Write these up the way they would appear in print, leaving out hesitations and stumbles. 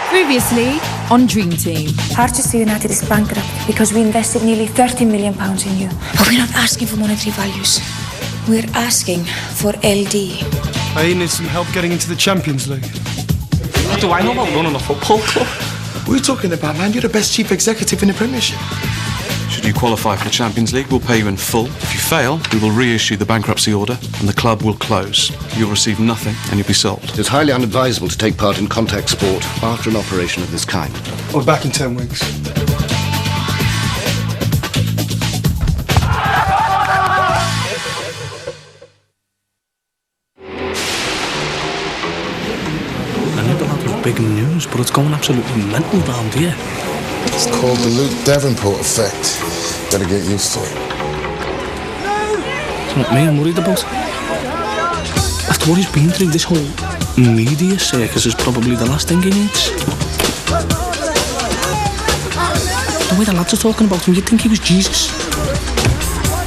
Previously on Dream Team. Harchester United is bankrupt because we invested nearly £30 million in you. But we're not asking for monetary values. We're asking for LD. I need some help getting into the Champions League. What do I know about running a football club? What are you talking about, man? You're the best chief executive in the Premiership. Should you qualify for the Champions League, we'll pay you in full. If you fail, we will reissue the bankruptcy order and the club will close. You'll receive nothing and you'll be sold. It's highly unadvisable to take part in contact sport after an operation of this kind. We're back in 10 weeks. I knew the lad was big news, but it's going absolutely mental down here. It's called the Luke Davenport effect. Better get used to it. It's not me I'm worried about. After what he's been through, this whole media circus is probably the last thing he needs. The way the lads are talking about him, you'd think he was Jesus.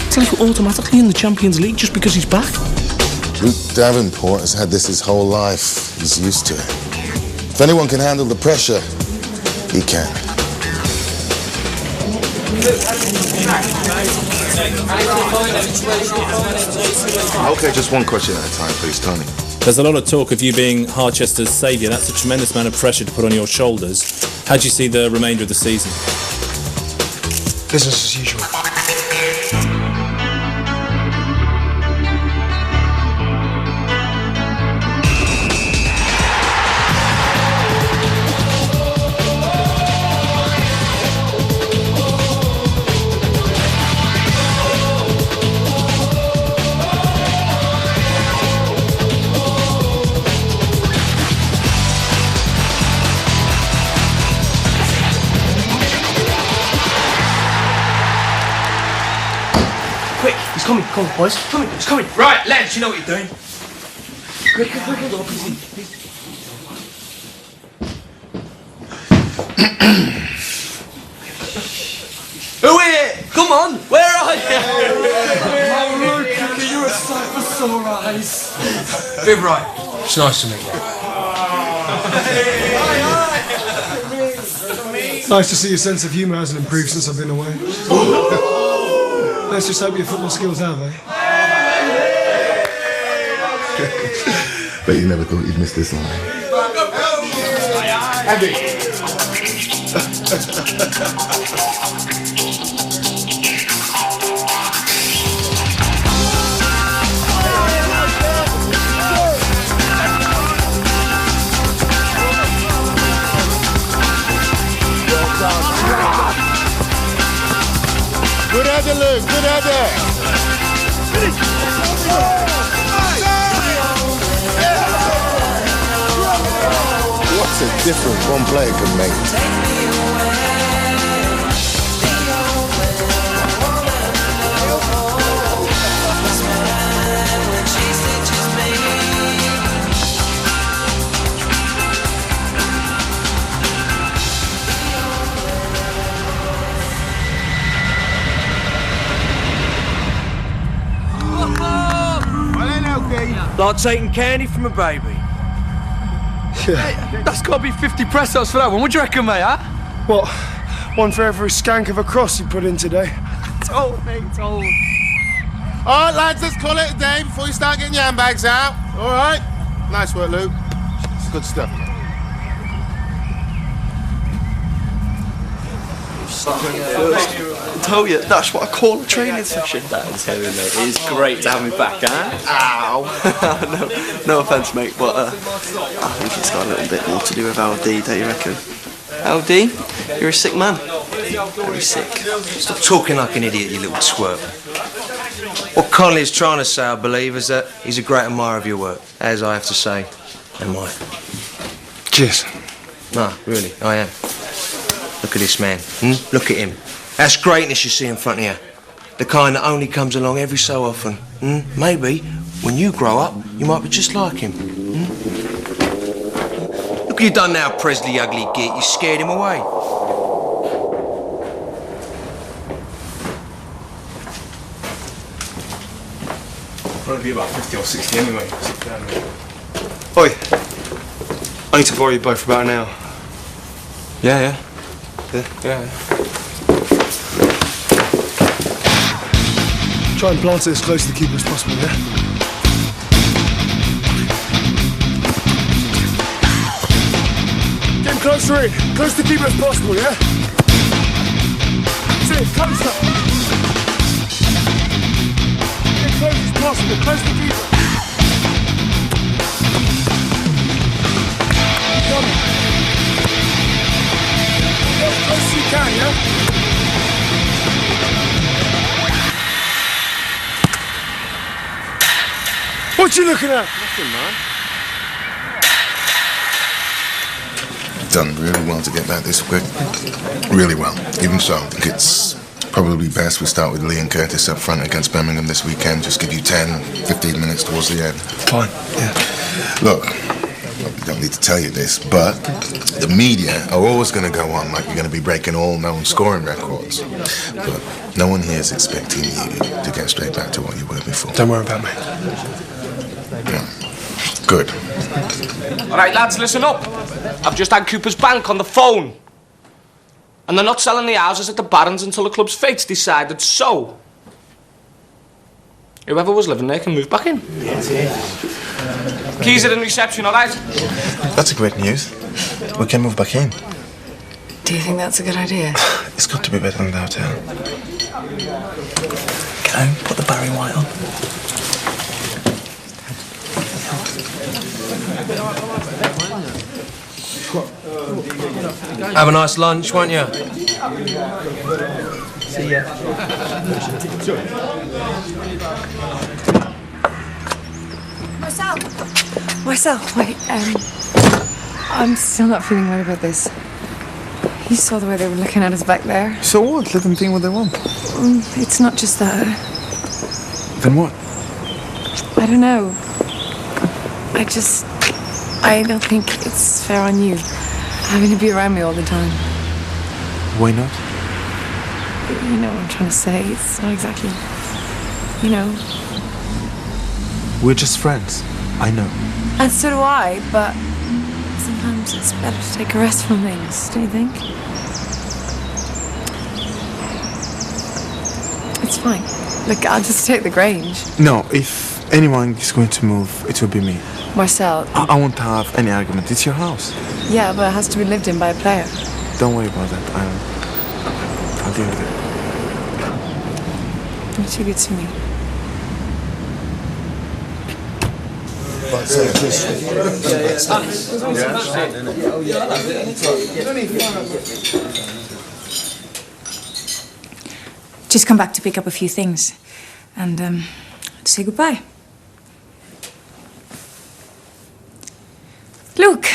It's like we're automatically in the Champions League just because he's back. Luke Davenport has had this his whole life. He's used to it. If anyone can handle the pressure, he can. Okay, just one question at a time, please, Tony. There's a lot of talk of you being Harchester's saviour. That's a tremendous amount of pressure to put on your shoulders. How do you see the remainder of the season? Business as usual. Come on, boys. Come on, he's coming. Right, lads, you know what you're doing. Quick, hold on, Who are you? Come on, where are you? Oh, look, you're a sight for sore eyes. Viv Wright. It's nice to meet you. It's nice to see your sense of humour hasn't improved since I've been away. Let's just hope your football skills have, eh? Bet you never thought you'd miss this line. Andy. Good header, Luke. Good header. What a difference one player can make. Like taking candy from a baby. Yeah. That's got to be 50 press-ups for that one. What do you reckon, mate, huh? What? One for every skank of a cross you put in today. Told, mate, told. All right, lads, let's call it a day before you start getting your handbags out. All right? Nice work, Luke. It's good stuff. I tell you, that's what I call a training session. That is heavy, mate. It is great to have me back, huh? Ow! no offence, mate, but I think it's got a little bit more to do with LD, don't you reckon? LD, you're a sick man. Very sick. Stop talking like an idiot, you little twerp. What Connolly's trying to say, I believe, is that he's a great admirer of your work, as I have to say. Am I? Cheers. No, really, I am. Look at this man. Look at him. That's greatness you see in front of you. The kind that only comes along every so often. Maybe, when you grow up, you might be just like him. Look what you done now, Presley, you ugly git. You scared him away. Probably be about 50 or 60 anyway. Sit down, mate. Oi, I need to borrow you both for about an hour. Yeah. Try and plant it as close to the keeper as possible, yeah? Get him closer in. Close to the keeper as possible, yeah? That's it, closer. Get close as possible. Close to the keeper. Come on. Get as close as you can, yeah? What you looking at? Nothing, man. Done really well to get back this quick. Really well. Even so, I think it's probably best we start with Lee and Curtis up front against Birmingham this weekend. Just give you 10, 15 minutes towards the end. Fine, yeah. Look, I don't need to tell you this, but the media are always going to go on like you're going to be breaking all known scoring records. But no one here is expecting you to get straight back to what you were before. Don't worry about me. Yeah. Good. All right, lads, listen up. I've just had Cooper's Bank on the phone. And they're not selling the houses at the Barons until the club's fate's decided, so whoever was living there can move back in. Keys are in reception, all right? That's a great news. We can move back in. Do you think that's a good idea? It's got to be better than the hotel. Can I put the Barry White on? Have a nice lunch, won't you? See ya. Marcel, wait, I'm still not feeling right about this. You saw the way they were looking at us back there. So what? Let them think what they want. It's not just that. Then what? I don't know. I don't think it's fair on you, having to be around me all the time. Why not? You know what I'm trying to say. It's not exactly, you know. We're just friends. I know. And so do I, but sometimes it's better to take a rest from things, don't you think? It's fine. Look, I'll just take the Grange. No, if anyone is going to move, it will be me. Marcel. I won't have any argument. It's your house. Yeah, but it has to be lived in by a player. Don't worry about that. I'll deal with it. You're too good to me. Just come back to pick up a few things and to say goodbye. Luke,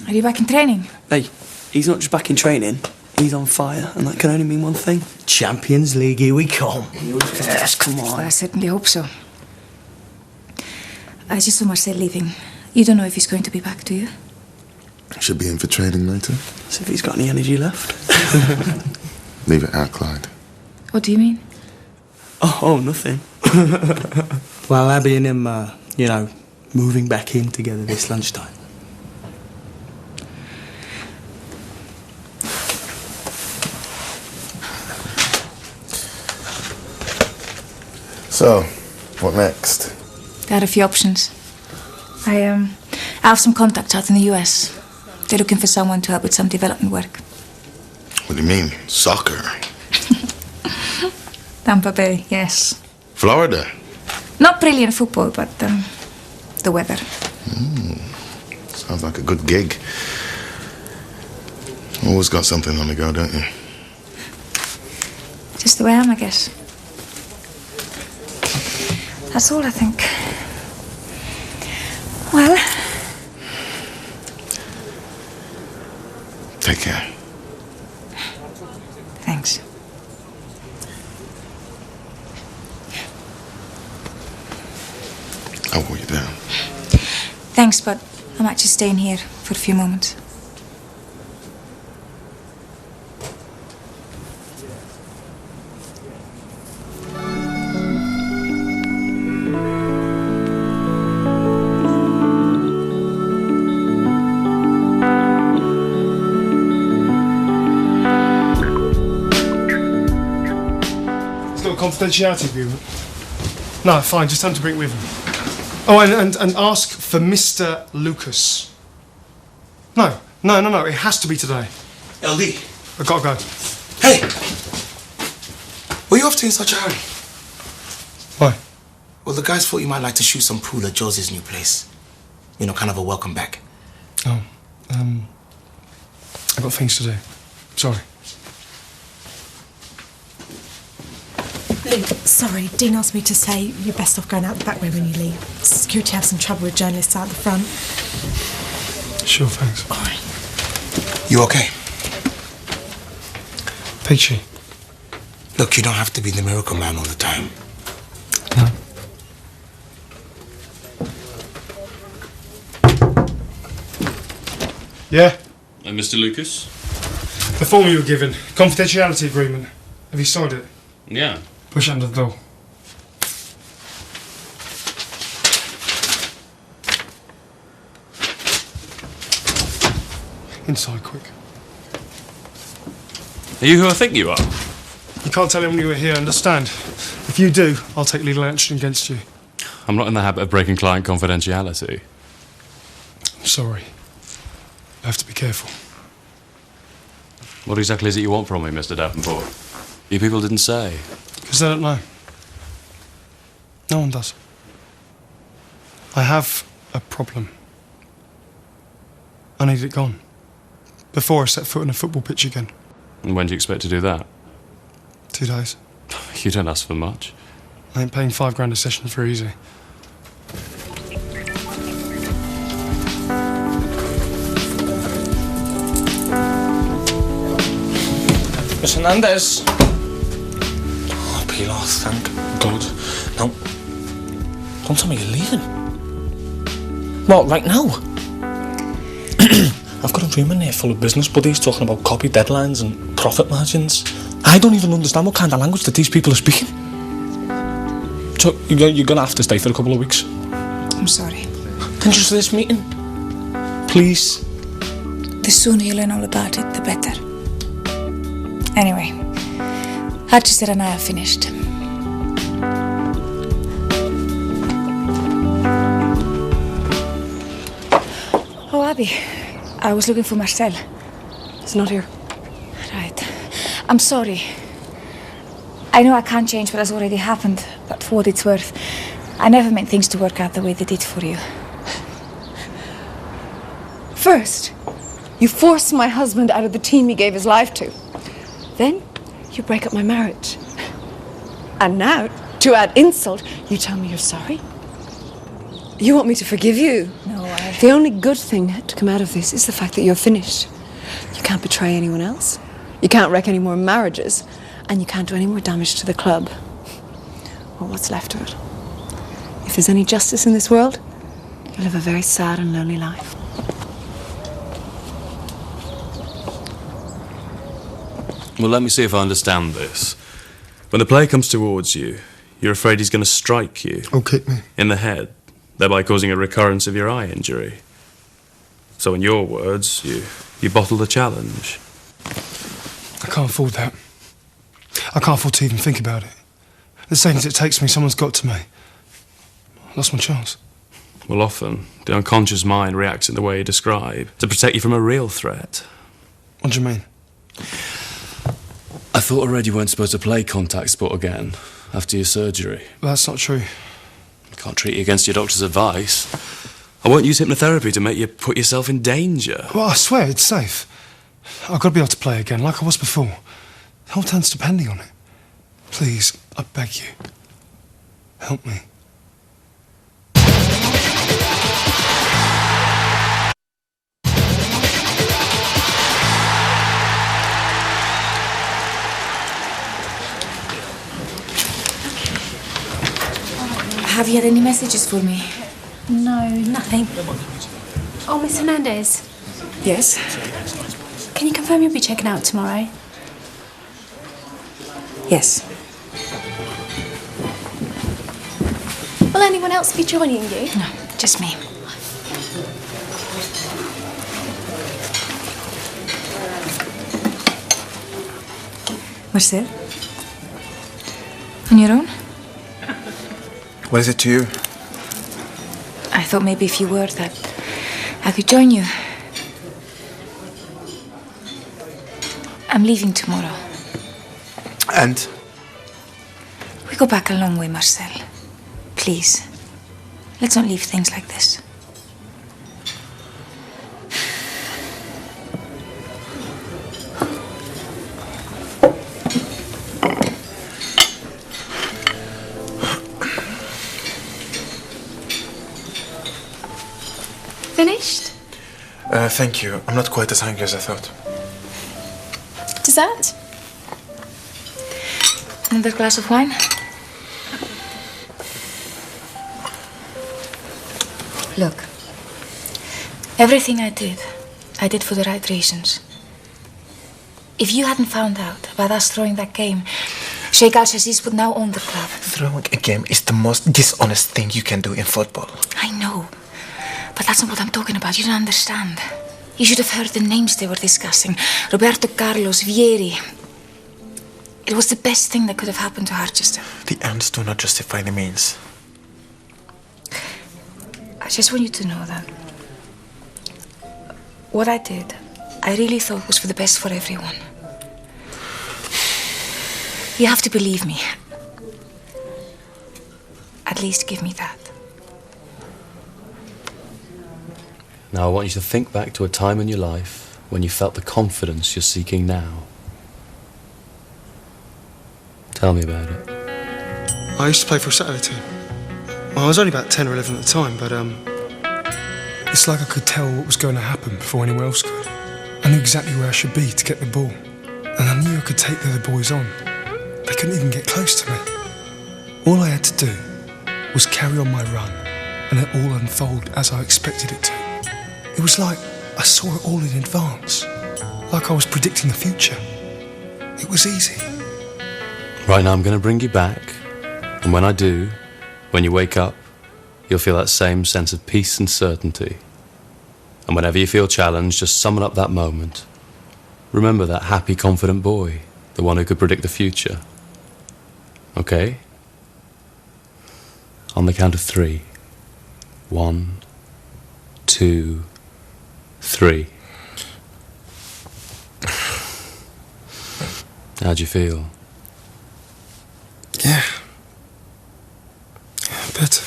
are you back in training? Hey, he's not just back in training, he's on fire, and that can only mean one thing. Champions League, here we come. Yes, come on. Well, I certainly hope so. I just saw Marcel leaving. You don't know if he's going to be back, do you? Should be in for training later. See if he's got any energy left. Leave it out, Clyde. What do you mean? Oh, nothing. Well, Abby and him, you know, moving back in together this lunchtime. So, what next? They had a few options. I have some contacts out in the US. They're looking for someone to help with some development work. What do you mean? Soccer? Tampa Bay, yes. Florida? Not brilliant football, but the weather. Sounds like a good gig. Always got something on the go, don't you? Just the way I am, I guess. That's all, I think. Well... Take care. Thanks. I'll walk you down. Thanks, but I might just stay in here for a few moments. confidentiality agreement? No, fine, just tell him to bring it with him. Oh, and ask for Mr. Lucas. No, it has to be today. LD. I gotta go. Hey! Where you off to in such a hurry? Why? Well, the guys thought you might like to shoot some pool at Jose's new place. You know, kind of a welcome back. Oh, I've got things to do. Sorry. Luke, sorry, Dean asked me to say you're best off going out the back way when you leave. Security have some trouble with journalists out the front. Sure, thanks. All right. You okay? Peachy. Look, you don't have to be the miracle man all the time. No. Yeah? And Mr. Lucas? The form you were given. Confidentiality agreement. Have you signed it? Yeah. Push it under the door. Inside, quick. Are you who I think you are? You can't tell anyone you were here, understand? If you do, I'll take legal action against you. I'm not in the habit of breaking client confidentiality. I'm sorry. You have to be careful. What exactly is it you want from me, Mr. Davenport? You people didn't say. Because they don't know. No one does. I have a problem. I need it gone. Before I set foot on a football pitch again. And when do you expect to do that? 2 days. You don't ask for much. I ain't paying £5 a session for easy. Miss Hernandez. Oh, Pilar, thank God. Now, don't tell me you're leaving. What, right now? I've got a room in there full of business buddies talking about copy deadlines and profit margins. I don't even understand what kind of language that these people are speaking. So, you're gonna have to stay for a couple of weeks. I'm sorry. Then just this meeting. Please. The sooner you learn all about it, the better. Anyway, Harchester and I are finished. Oh, Abby, I was looking for Marcel. He's not here. Right. I'm sorry. I know I can't change what has already happened, but for what it's worth, I never meant things to work out the way they did for you. First, you forced my husband out of the team he gave his life to. Then, you break up my marriage. And now, to add insult, you tell me you're sorry? You want me to forgive you? No, The only good thing to come out of this is the fact that you're finished. You can't betray anyone else. You can't wreck any more marriages. And you can't do any more damage to the club. Or what's left of it. If there's any justice in this world, you'll live a very sad and lonely life. Well, let me see if I understand this. When the player comes towards you, you're afraid he's going to strike you. Or kick me. In the head, thereby causing a recurrence of your eye injury. So in your words, you bottle the challenge. I can't afford that. I can't afford to even think about it. The seconds it takes me, someone's got to me. I lost my chance. Well, often, the unconscious mind reacts in the way you describe, to protect you from a real threat. What do you mean? I thought already you weren't supposed to play contact sport again, after your surgery. Well, that's not true. I can't treat you against your doctor's advice. I won't use hypnotherapy to make you put yourself in danger. Well, I swear, it's safe. I've got to be able to play again, like I was before. The whole town's depending on it. Please, I beg you. Help me. Have you had any messages for me? No, nothing. Oh, Miss Hernandez. Yes? Can you confirm you'll be checking out tomorrow? Yes. Will anyone else be joining you? No, just me. Marcel? On your own? What is it to you? I thought maybe if you were that, I could join you. I'm leaving tomorrow. And? We go back a long way, Marcel. Please. Let's not leave things like this. Finished? Thank you. I'm not quite as hungry as I thought. Dessert? Another glass of wine? Look. Everything I did for the right reasons. If you hadn't found out about us throwing that game, Sheikh Al-Shaziz would now own the club. Throwing a game is the most dishonest thing you can do in football. I know. But that's not what I'm talking about. You don't understand. You should have heard the names they were discussing. Roberto Carlos, Vieri. It was the best thing that could have happened to Harchester. The ends do not justify the means. I just want you to know that what I did, I really thought was for the best for everyone. You have to believe me. At least give me that. Now I want you to think back to a time in your life when you felt the confidence you're seeking now. Tell me about it. I used to play for a Saturday team. Well, I was only about 10 or 11 at the time, but it's like I could tell what was going to happen before anyone else could. I knew exactly where I should be to get the ball, and I knew I could take the other boys on. They couldn't even get close to me. All I had to do was carry on my run, and it all unfold as I expected it to. It was like I saw it all in advance, like I was predicting the future. It was easy. Right now I'm going to bring you back, and when I do, when you wake up, you'll feel that same sense of peace and certainty. And whenever you feel challenged, just summon up that moment. Remember that happy, confident boy, the one who could predict the future. Okay? On the count of 3. 1, 2, 3. How'd you feel? Yeah. Better.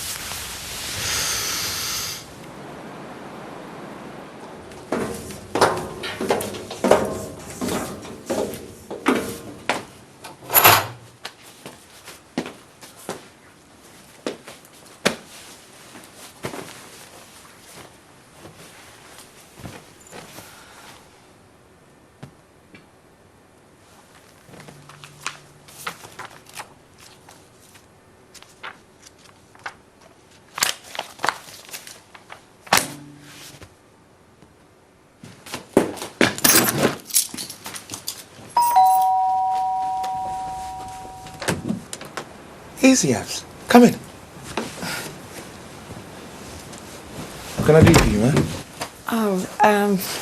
Easy, Abs. Come in. What can I do for you, man? Oh,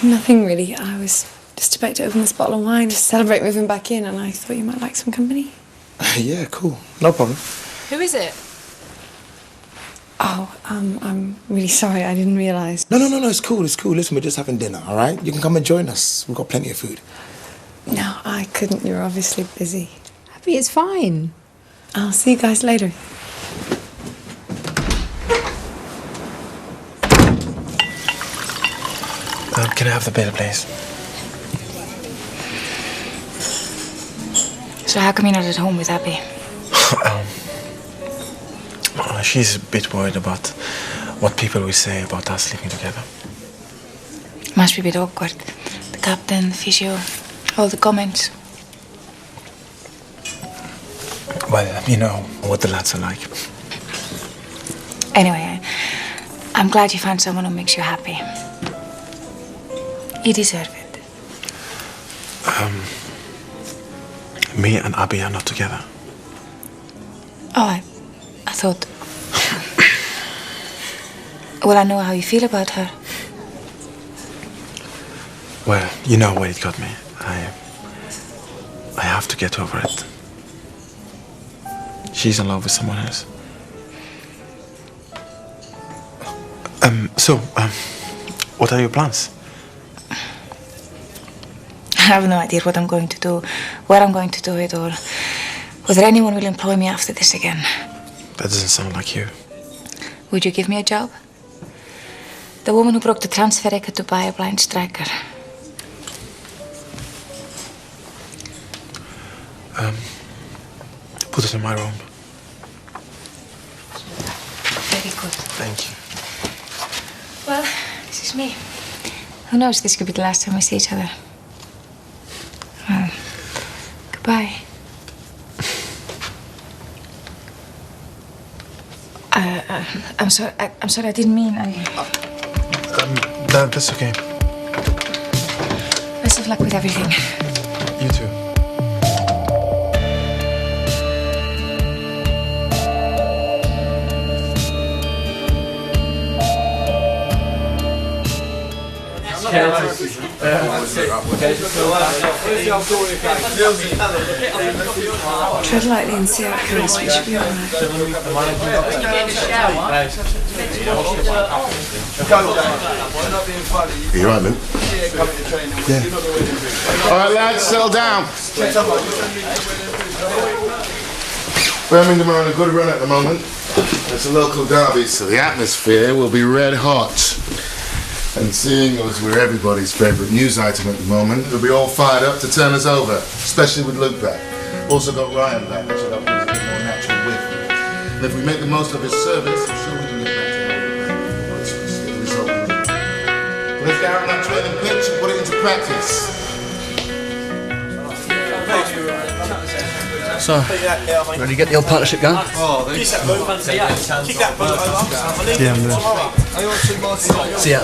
nothing really. I was just about to open this bottle of wine to celebrate moving back in, and I thought you might like some company. Yeah, cool. No problem. Who is it? Oh, I'm really sorry. I didn't realise. No, it's cool, Listen, we're just having dinner, all right? You can come and join us. We've got plenty of food. No, I couldn't. You're obviously busy. Abby, it's fine. I'll see you guys later. Can I have the bill, please? So how come you're not at home with Abby? She's a bit worried about what people will say about us living together. Must be a bit awkward. The captain, the physio, all the comments. Well, you know what the lads are like. Anyway, I'm glad you found someone who makes you happy. You deserve it. Me and Abby are not together. Oh, I thought... Well, I know how you feel about her. Well, you know where it got me. I have to get over it. she's in love with someone else. What are your plans? I have no idea what I'm going to do, where I'm going to do it, or whether anyone will employ me after this again. That doesn't sound like you. Would you give me a job? The woman who broke the transfer record to buy a blind striker. Put it in my room. Very good. Thank you. Well, this is me. Who knows, this could be the last time we see each other. Well, goodbye. I'm sorry, I didn't mean, That's okay. Best of luck with everything. You too. Tread lightly and see how it goes. We should be all right. Are you right, Luke? Yeah. All right, lads, settle down. Birmingham are on a good run at the moment. It's a local derby, so the atmosphere will be red hot. And seeing as we're everybody's favourite news item at the moment, we'll be all fired up to turn us over, especially with Luke back. Also got Ryan back, which will give us a bit more natural width. And if we make the most of his service, I'm sure we can get back to normal. Let's get the result. Let's get out on that training pitch and put it into practice. So, ready to get the old partnership going? Yeah, I'm there. See ya.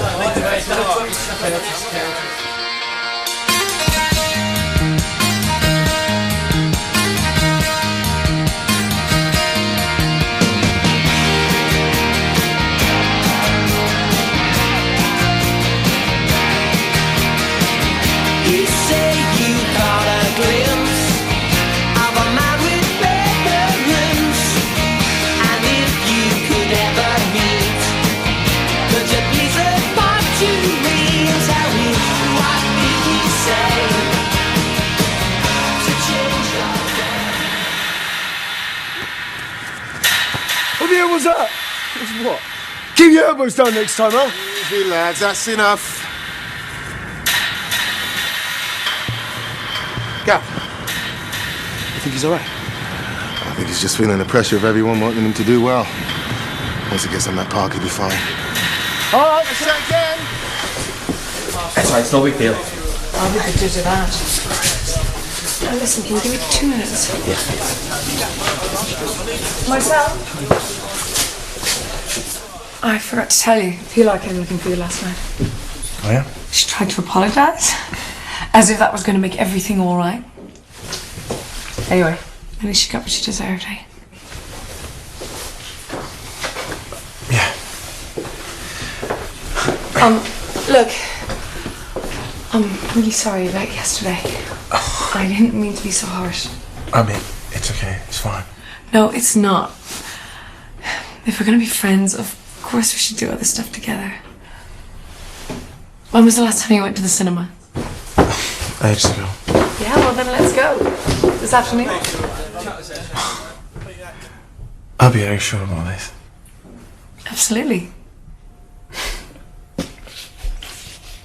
You say you caught a glimpse of a man with better rims, and if you could ever meet, could you please report to me and tell me what did he say to change your What the hell was that? What? Keep your elbows down next time, huh? Easy, lads, that's enough. Gav, you think he's all right? I think he's just feeling the pressure of everyone wanting him to do well. Once he gets on that park, he'll be fine. All right, let's try again. That's right, it's no big deal. I'll be the judge of that. Now listen, can you give me 2 minutes? Yeah. Marcel? I forgot to tell you, Pilar came looking for you last night. Oh, yeah? She tried to apologise, as if that was going to make everything all right. Anyway, at least she got what she deserved, eh? Look, I'm really sorry about yesterday. I didn't mean to be so harsh. I mean, it's okay. It's fine. No, it's not. If we're gonna be friends, of course we should do other stuff together. When was the last time you went to the cinema? Ages ago. Yeah, well then let's go. This afternoon. I'll be very sure about this. Absolutely.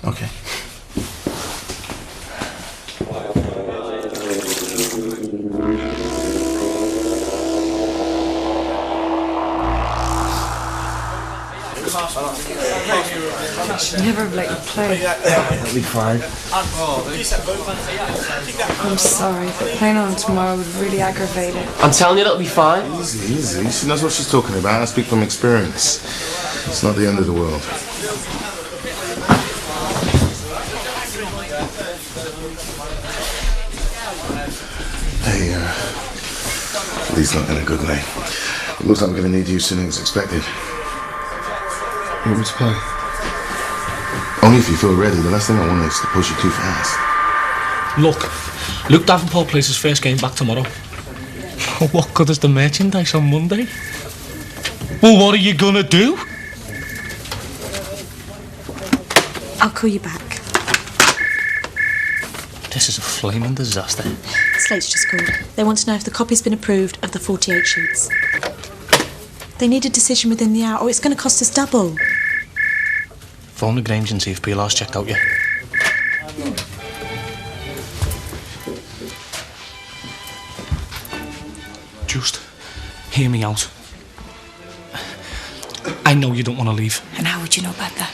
Okay. I should never have let you play. That'll be fine. I'm sorry, but playing on tomorrow would really aggravate it. I'm telling you, that'll be fine. Easy, easy. She knows what she's talking about. I speak from experience. It's not the end of the world. Hey, Lee's not in a good way. It looks like we're going to need you sooner than expected. You want me to play? Only if you feel ready. The last thing I want is to push you too fast. Look, Luke Davenport plays his first game back tomorrow. What good is the merchandise on Monday? Well, what are you gonna do? I'll call you back. This is a flaming disaster. Slate's just called. They want to know if the copy's been approved of the 48 sheets. They need a decision within the hour, or it's going to cost us double. Phone the Grange and see if PLR's checked out yet. Just hear me out. I know you don't want to leave. And how would you know about that?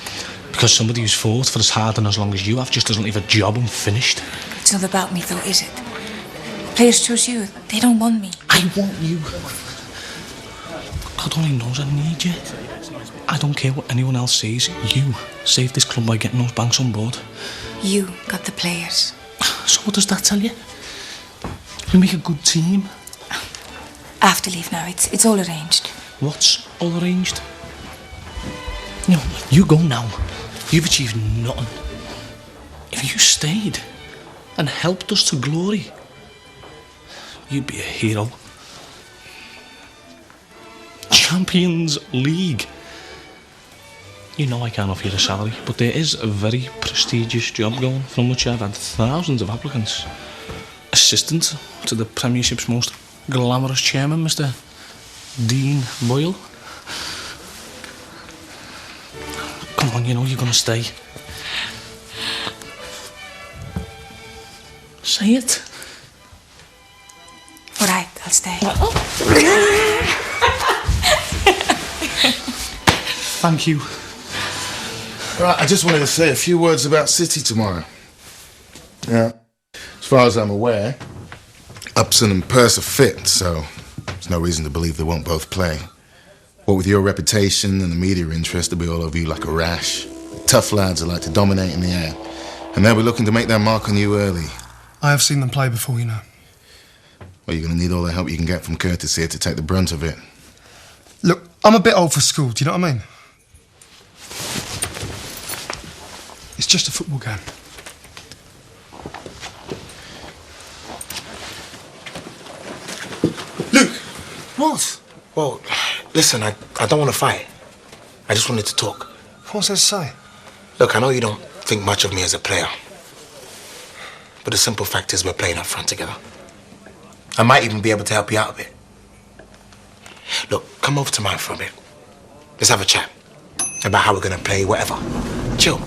Because somebody who's fought for as hard and as long as you have just doesn't leave a job unfinished. It's not about me, though, is it? Players chose you. They don't want me. I want you. God only knows I need you. I don't care what anyone else says. You saved this club by getting those banks on board. You got the players. So what does that tell you? We make a good team. I have to leave now. It's all arranged. What's all arranged? You know, you go now. You've achieved nothing. If you stayed and helped us to glory, you'd be a hero. Champions League. You know I can't offer you a salary, but there is a very prestigious job going from which I've had thousands of applicants. Assistant to the Premiership's most glamorous chairman, Mr. Dean Boyle. Come on, you know you're gonna stay. Say it. All right, I'll stay. Thank you. Right, I just wanted to say a few words about City tomorrow. Yeah. As far as I'm aware, Upson and Peirce are fit, so there's no reason to believe they won't both play. What with your reputation and the media interest, they'll be all over you like a rash. Tough lads who like to dominate in the air. And they'll be looking to make their mark on you early. I have seen them play before, you know. Well, you're going to need all the help you can get from Curtis here to take the brunt of it. Look, I'm a bit old for school, do you know what I mean? It's just a football game. Luke! What? Well, listen, I don't want to fight. I just wanted to talk. What's that to say? Look, I know you don't think much of me as a player. But the simple fact is we're playing up front together. I might even be able to help you out a bit. Look, come over to mine for a bit. Let's have a chat about how we're going to play, whatever. Chill.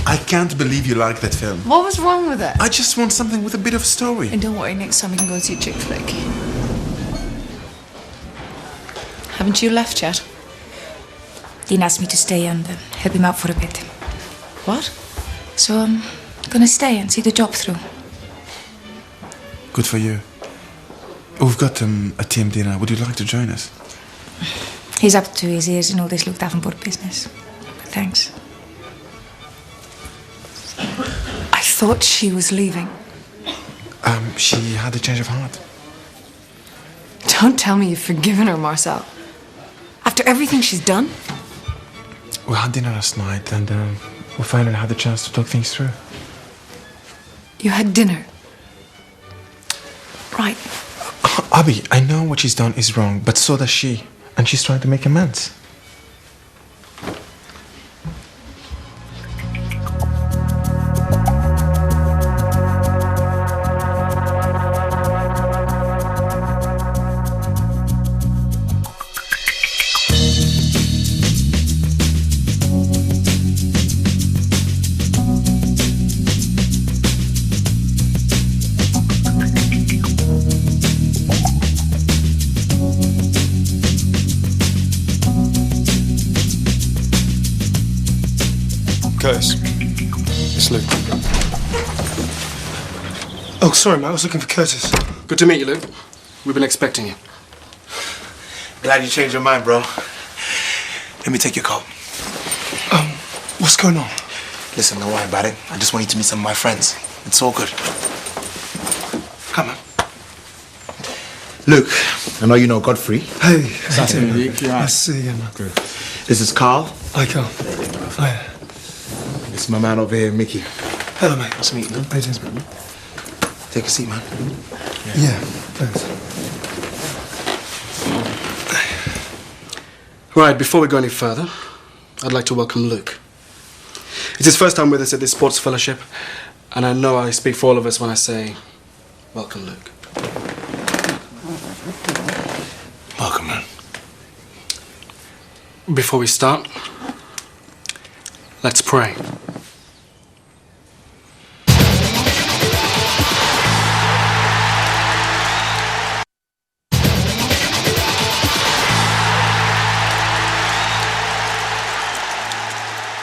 I can't believe you like that film. What was wrong with it? I just want something with a bit of story. And don't worry, next time we can go and see a chick flick. Haven't you left yet? Dean asked me to stay and help him out for a bit. What? So I'm gonna stay and see the job through. Good for you. We've got a team dinner. Would you like to join us? He's up to his ears in all this Luke Davenport business. But thanks. I thought she was leaving. She had a change of heart. Don't tell me you've forgiven her, Marcel. After everything she's done? We had dinner last night and we finally had the chance to talk things through. You had dinner? Right. Abby, I know what she's done is wrong, but so does she. And she's trying to make amends. Curtis, it's Luke. Oh, sorry, mate. I was looking for Curtis. Good to meet you, Luke. We've been expecting you. Glad you changed your mind, bro. Let me take your coat. What's going on? Listen, don't worry about it. I just want you to meet some of my friends. It's all good. Come on. Luke, I know you know Godfrey. Hey. Saturday. Nice to see you again, man. Good. This is Carl. Hi, Carl. Hi. This is my man over here, Mickey. Hello, mate. Nice meeting you. Hey, cheers, man. Take a seat, man. Yeah, thanks. Right, before we go any further, I'd like to welcome Luke. It's his first time with us at this sports fellowship, and I know I speak for all of us when I say, welcome, Luke. Welcome, man. Before we start, let's pray.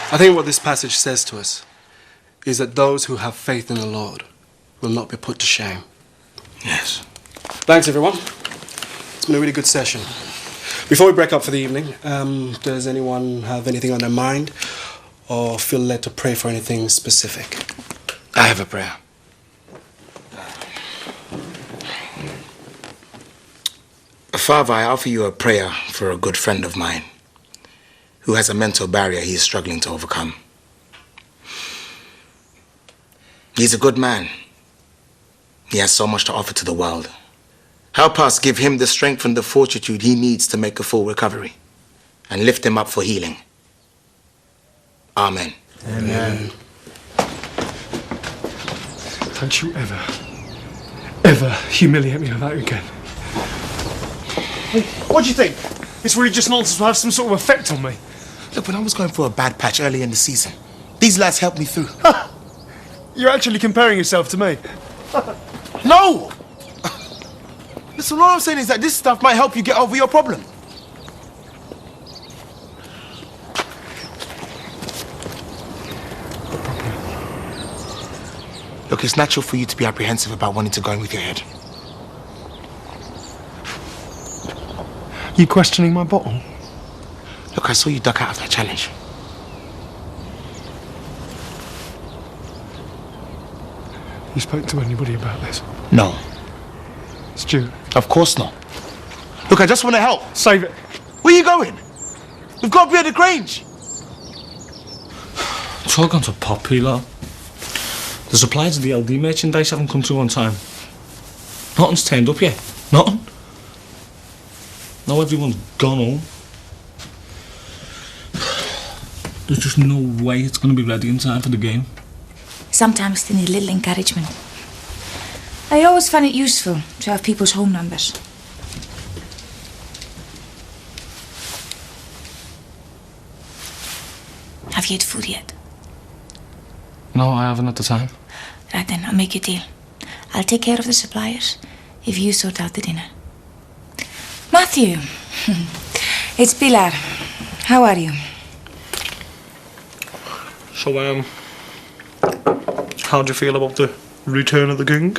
I think what this passage says to us is that those who have faith in the Lord will not be put to shame. Yes. Thanks, everyone. It's been a really good session. Before we break up for the evening, does anyone have anything on their mind or feel led to pray for anything specific? I have a prayer. Father, I offer you a prayer for a good friend of mine who has a mental barrier he is struggling to overcome. He's a good man. He has so much to offer to the world. Help us give him the strength and the fortitude he needs to make a full recovery and lift him up for healing. Amen. Amen. Don't you ever humiliate me like that again. Hey, what do you think? This religious nonsense will have some sort of effect on me. Look, when I was going through a bad patch early in the season, these lads helped me through. You're actually comparing yourself to me. No! Listen, all I'm saying is that this stuff might help you get over your problem. Look, it's natural for you to be apprehensive about wanting to go in with your head. You questioning my bottle? Look, I saw you duck out of that challenge. You spoke to anybody about this? No. Stuart? Of course not. Look, I just want to help. Save it. Where are you going? We've got to be at the Grange. It's all gone to pot, Peter. The supplies of the LD merchandise haven't come through on time. Nothing's turned up yet. Nothing. Now everyone's gone home. There's just no way it's going to be ready in time for the game. Sometimes they need a little encouragement. I always find it useful to have people's home numbers. Have you had food yet? No, I haven't at the time. Right then, I'll make you a deal. I'll take care of the suppliers if you sort out the dinner. Matthew, it's Pilar. How are you? So, how do you feel about the return of the king?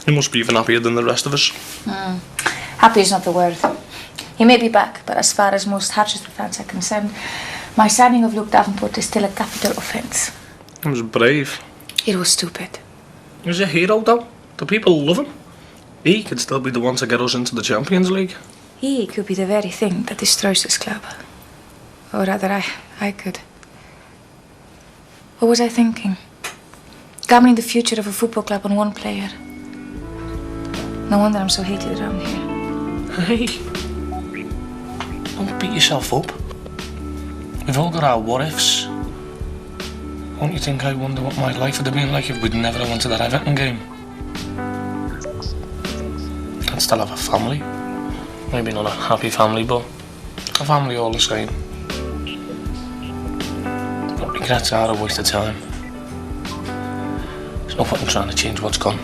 You must be even happier than the rest of us. Happy is not the word. He may be back, but as far as most Harchester fans are concerned, my signing of Luke Davenport is still a capital offence. He was brave. It was stupid. He's a hero, though. The people love him. He could still be the one to get us into the Champions League. He could be the very thing that destroys this club. Or rather, I could. What was I thinking? Gambling the future of a football club on one player. No wonder I'm so hated around here. Hey, don't beat yourself up. We've all got our what-ifs. Won't you think I wonder what my life would have been like if we'd never went to that Everton game? I'd still have a family. Maybe not a happy family, but a family all the same. But regrets are a waste of time. There's no point in trying to change what's gone.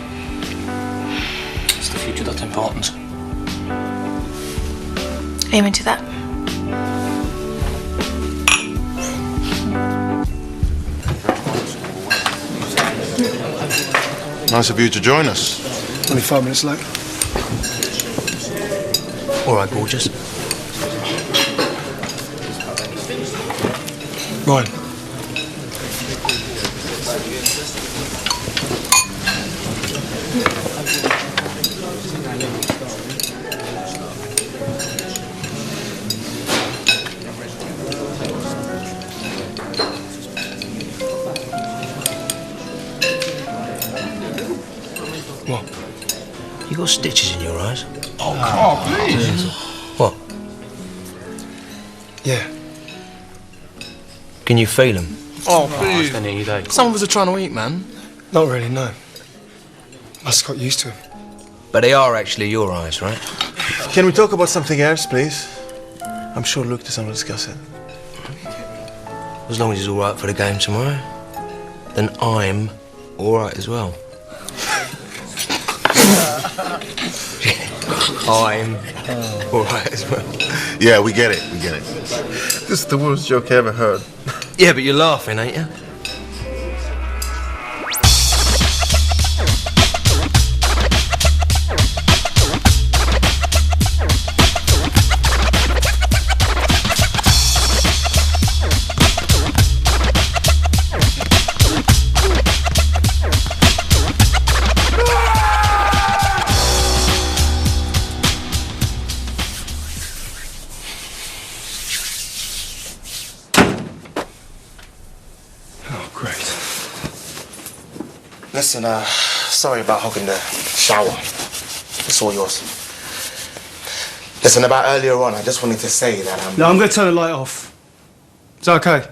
It's the future that's important. Amen to that. Nice of you to join us. Only 5 minutes late. All right, gorgeous. Ryan. got stitches in your eyes? Oh, please. What? Yeah. Can you feel them? Oh, please. Some of us are trying to eat, man. Not really, no. Must have got used to it. But they are actually your eyes, right? Can we talk about something else, please? I'm sure Luke doesn't want to discuss it. As long as he's all right for the game tomorrow, then I'm all right as well. I'm all right as well. Yeah, we get it. We get it. This is the worst joke I ever heard. Yeah, but you're laughing, ain't you? Listen, sorry about hogging the shower. It's all yours. Listen, about earlier on, I just wanted to say that No, I'm going to turn the light off. Is that okay?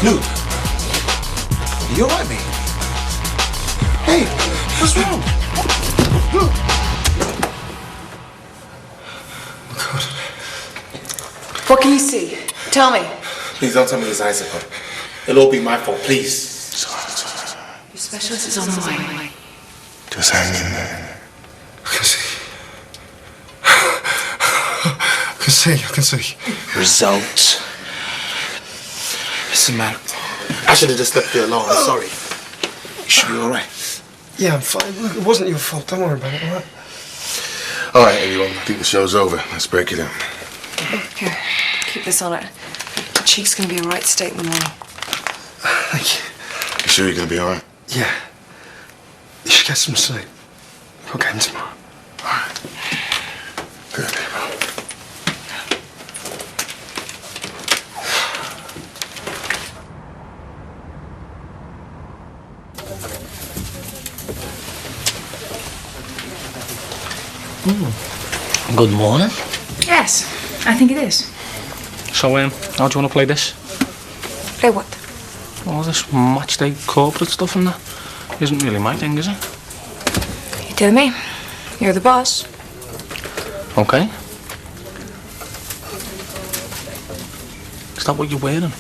Luke, you alright, mate? Hey, what's wrong? Luke! What can you see? Tell me. Please don't tell me his eyes are good. It'll all be my fault, please. Your specialist is on the way. Just hang in there. I can see. Results. Listen, man. I should have just left you alone. I'm sorry. You should be alright. Yeah, I'm fine. Look, it wasn't your fault. Don't worry about it, all right? All right, everyone. I think the show's over. Let's break it up. Here, keep this on it. The cheek's gonna be in right state in the morning. Thank you. You sure you're gonna be all right? Yeah. You should get some sleep. We'll get in tomorrow. All right. Good. Good morning. Yes, I think it is. So, how do you want to play this? Play what? All this matchday corporate stuff and that isn't really my thing, is it? You tell me. You're the boss. Okay. Is that what you're wearing?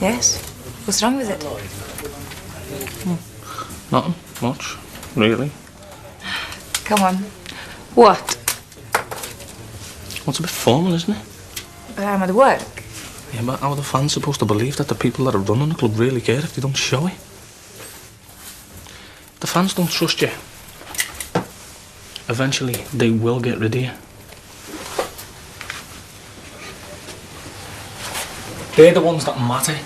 Yes. What's wrong with it? Nothing much, really. Come on. What? Well, it's a bit formal, isn't it? But I'm at work. Yeah, but how are the fans supposed to believe that the people that are running the club really care if they don't show it? The fans don't trust you. Eventually, they will get rid of you. They're the ones that matter.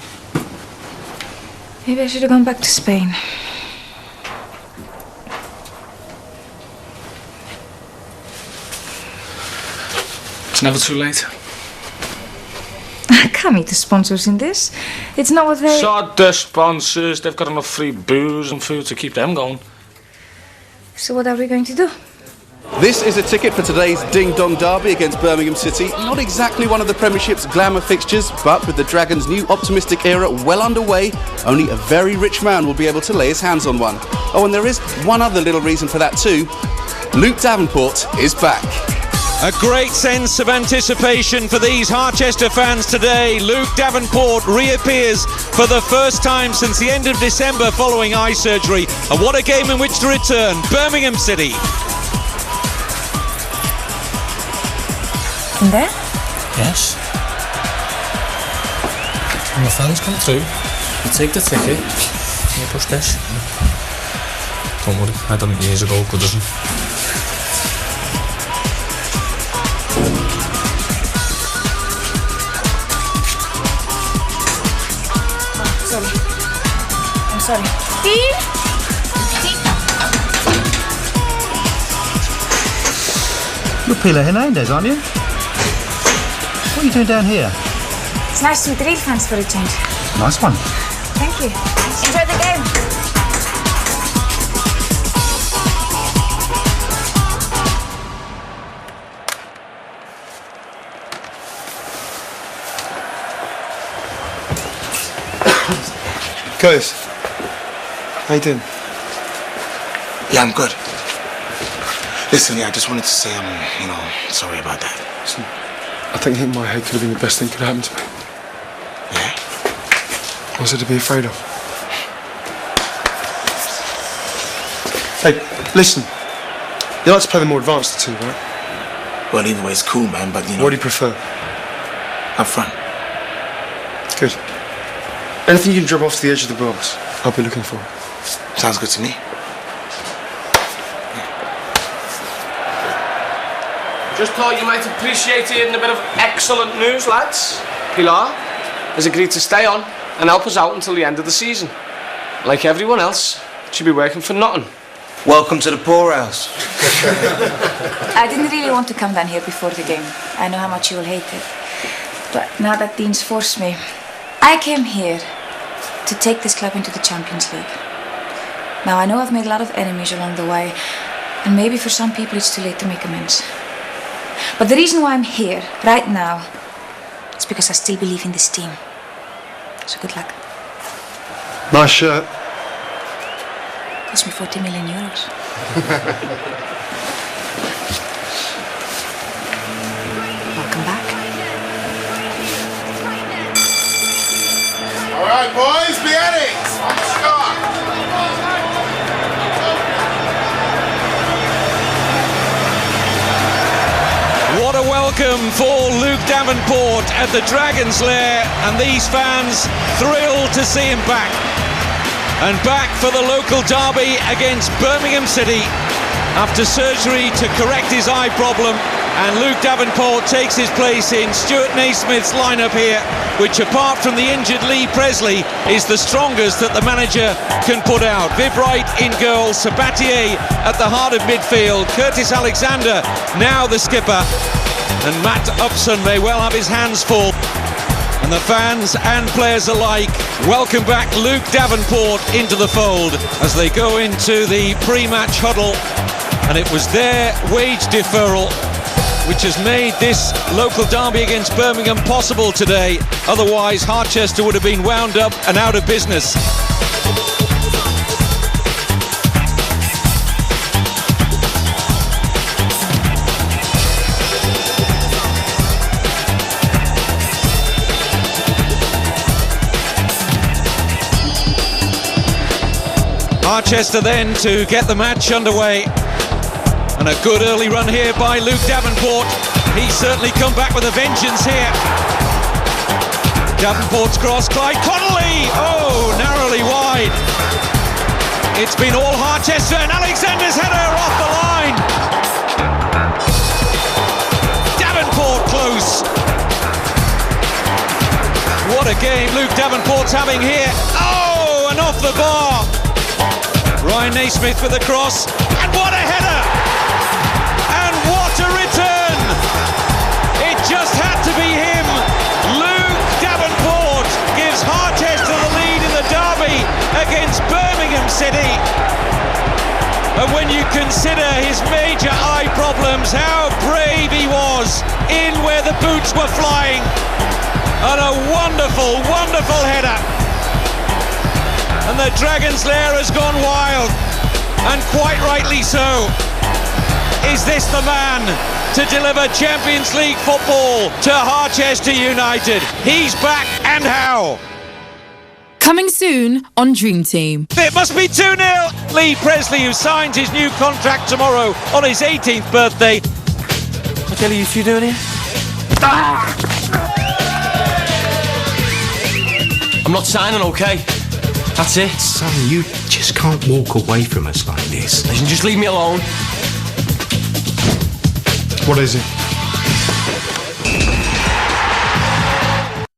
Maybe I should have gone back to Spain. It's never too late. I can't meet the sponsors in this. It's not what they... Sod the sponsors. They've got enough free booze and food to keep them going. So what are we going to do? This is a ticket for today's Ding Dong Derby against Birmingham City. Not exactly one of the Premiership's glamour fixtures, but with the Dragons' new optimistic era well underway, only a very rich man will be able to lay his hands on one. Oh, and there is one other little reason for that too. Luke Davenport is back. A great sense of anticipation for these Harchester fans today. Luke Davenport reappears for the first time since the end of December following eye surgery. And what a game in which to return. Birmingham City. In there? Yes. When the fans come through, you take the ticket, you push this. Don't worry, I done it years ago, good as I'm sorry. Dean? You're Pilar Hernandez, aren't you? What are you doing down here? It's nice to meet the real fans for a change. Nice one. Thank you. Enjoy the game. Curtis, how you doing? Yeah, I'm good. Listen, I just wanted to say I'm, sorry about that. Listen, I think hitting my head could have been the best thing that could happen to me. Yeah? What's there to be afraid of? Hey, listen. You like to play the more advanced two, right? Well, either way, it's cool, man, but What do you prefer? Up front. Good. Anything you can drop off to the edge of the box, I'll be looking for. Sounds good to me. Just thought you might appreciate hearing a bit of excellent news, lads. Pilar has agreed to stay on and help us out until the end of the season. Like everyone else, she'll be working for nothing. Welcome to the poorhouse. I didn't really want to come down here before the game. I know how much you will hate it. But now that Dean's forced me, I came here to take this club into the Champions League. Now, I know I've made a lot of enemies along the way, and maybe for some people it's too late to make amends. But the reason why I'm here, right now, is because I still believe in this team. So good luck. Nice shirt. Cost me 40 million euros. Welcome back. All right, boys, be at it. On the start. What a welcome for Luke Davenport at the Dragon's Lair, and these fans thrilled to see him back. And back for the local derby against Birmingham City after surgery to correct his eye problem. And Luke Davenport takes his place in Stuart Naismith's lineup here, which apart from the injured Lee Presley is the strongest that the manager can put out. Viv Wright in goal, Sabatier at the heart of midfield, Curtis Alexander now the skipper, and Matt Upson may well have his hands full. And the fans and players alike welcome back Luke Davenport into the fold as they go into the pre-match huddle. And it was their wage deferral which has made this local derby against Birmingham possible today. Otherwise, Harchester would have been wound up and out of business. Harchester then to get the match underway. And a good early run here by Luke Davenport. He's certainly come back with a vengeance here. Davenport's cross, Clyde Connolly! Oh, narrowly wide. It's been all Harchester, and Alexander's header off the line. Davenport close. What a game Luke Davenport's having here. Oh, and off the bar. Ryan Naismith with the cross, and what a header! And what a return! It just had to be him. Luke Davenport gives Harchester the lead in the derby against Birmingham City. And when you consider his major eye problems, how brave he was in where the boots were flying. And a wonderful, wonderful header. And the Dragon's Lair has gone wild, and quite rightly so. Is this the man to deliver Champions League football to Harchester United? He's back, and how? Coming soon on Dream Team. It must be 2-0. Lee Presley, who signs his new contract tomorrow on his 18th birthday. What the hell are you two doing here? I'm not signing, okay? That's it. Son, you just can't walk away from us like this. Listen, just leave me alone. What is it?